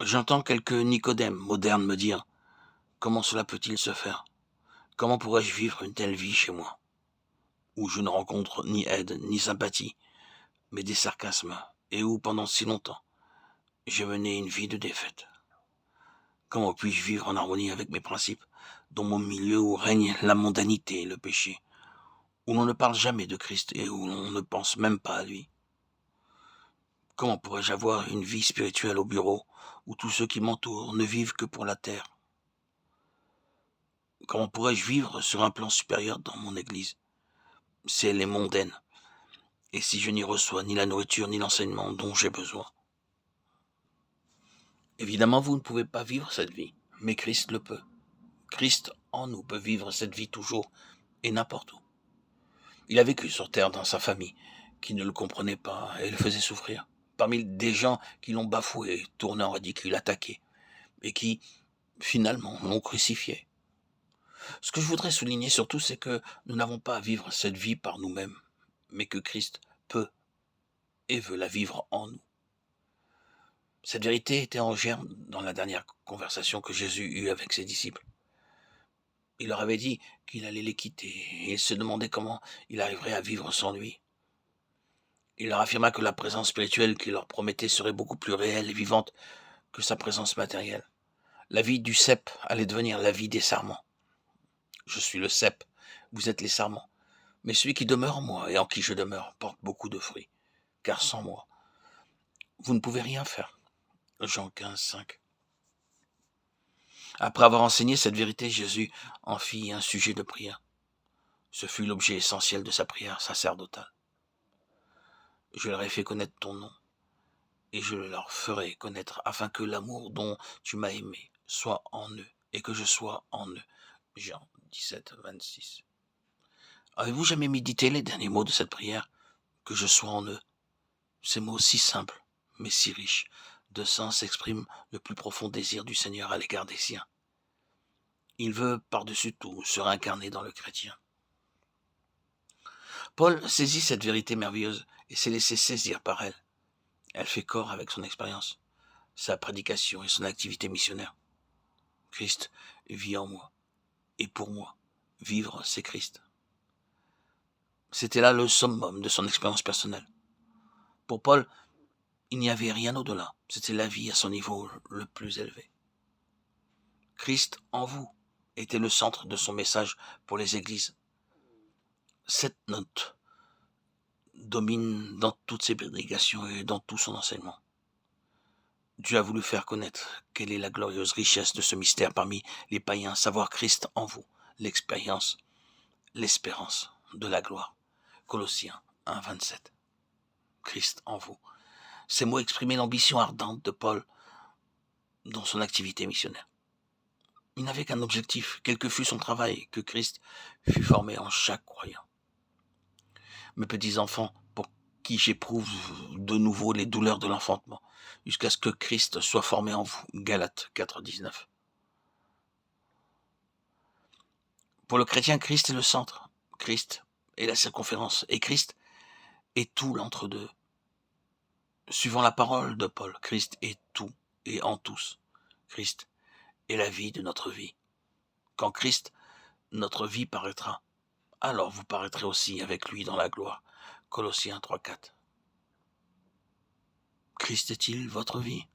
J'entends quelques Nicodèmes modernes me dire: comment cela peut-il se faire? Comment pourrais-je vivre une telle vie chez moi, où je ne rencontre ni aide, ni sympathie, mais des sarcasmes, et où, pendant si longtemps, j'ai mené une vie de défaite? Comment puis-je vivre en harmonie avec mes principes, dans mon milieu où règne la mondanité et le péché, où l'on ne parle jamais de Christ et où l'on ne pense même pas à lui? Comment pourrais-je avoir une vie spirituelle au bureau, où tous ceux qui m'entourent ne vivent que pour la terre? Comment pourrais-je vivre sur un plan supérieur dans mon église, si elle est mondaine, et si je n'y reçois ni la nourriture ni l'enseignement dont j'ai besoin? Évidemment, vous ne pouvez pas vivre cette vie, mais Christ le peut. Christ en nous peut vivre cette vie toujours et n'importe où. Il a vécu sur terre dans sa famille, qui ne le comprenait pas et le faisait souffrir, parmi des gens qui l'ont bafoué, tourné en ridicule, attaqué, et qui, finalement, l'ont crucifié. Ce que je voudrais souligner surtout, c'est que nous n'avons pas à vivre cette vie par nous-mêmes, mais que Christ peut et veut la vivre en nous. Cette vérité était en germe dans la dernière conversation que Jésus eut avec ses disciples. Il leur avait dit qu'il allait les quitter, et ils se demandaient comment il arriverait à vivre sans lui. Il leur affirma que la présence spirituelle qu'il leur promettait serait beaucoup plus réelle et vivante que sa présence matérielle. La vie du cep allait devenir la vie des sarments. Je suis le cep, vous êtes les sarments. Mais celui qui demeure en moi et en qui je demeure porte beaucoup de fruits, car sans moi, vous ne pouvez rien faire. Jean 15, 5. Après avoir enseigné cette vérité, Jésus en fit un sujet de prière. Ce fut l'objet essentiel de sa prière sacerdotale. Je leur ai fait connaître ton nom, et je le leur ferai connaître, afin que l'amour dont tu m'as aimé soit en eux, et que je sois en eux. Jean 17, 26. Avez-vous jamais médité les derniers mots de cette prière? Que je sois en eux. Ces mots si simples, mais si riches de sens expriment le plus profond désir du Seigneur à l'égard des siens. Il veut, par-dessus tout, se réincarner dans le chrétien. Paul saisit cette vérité merveilleuse et s'est laissé saisir par elle. Elle fait corps avec son expérience, sa prédication et son activité missionnaire. Christ vit en moi, et pour moi, vivre, c'est Christ. C'était là le summum de son expérience personnelle. Pour Paul, il n'y avait rien au-delà. C'était la vie à son niveau le plus élevé. Christ en vous était le centre de son message pour les églises. Cette note domine dans toutes ses prédications et dans tout son enseignement. Dieu a voulu faire connaître quelle est la glorieuse richesse de ce mystère parmi les païens, savoir Christ en vous, l'expérience, l'espérance de la gloire. Colossiens 1, 27. Christ en vous. Ces mots exprimaient l'ambition ardente de Paul dans son activité missionnaire. Il n'avait qu'un objectif, quel que fût son travail, que Christ fût formé en chaque croyant. Mes petits-enfants, pour qui j'éprouve de nouveau les douleurs de l'enfantement, jusqu'à ce que Christ soit formé en vous. Galates 4, 19. Pour le chrétien, Christ est le centre, Christ est la circonférence, et Christ est tout l'entre-deux. Suivant la parole de Paul, Christ est tout et en tous. Christ est la vie de notre vie. Quand Christ, notre vie, paraîtra, alors vous paraîtrez aussi avec lui dans la gloire. Colossiens 3, 4. Christ est-il votre vie?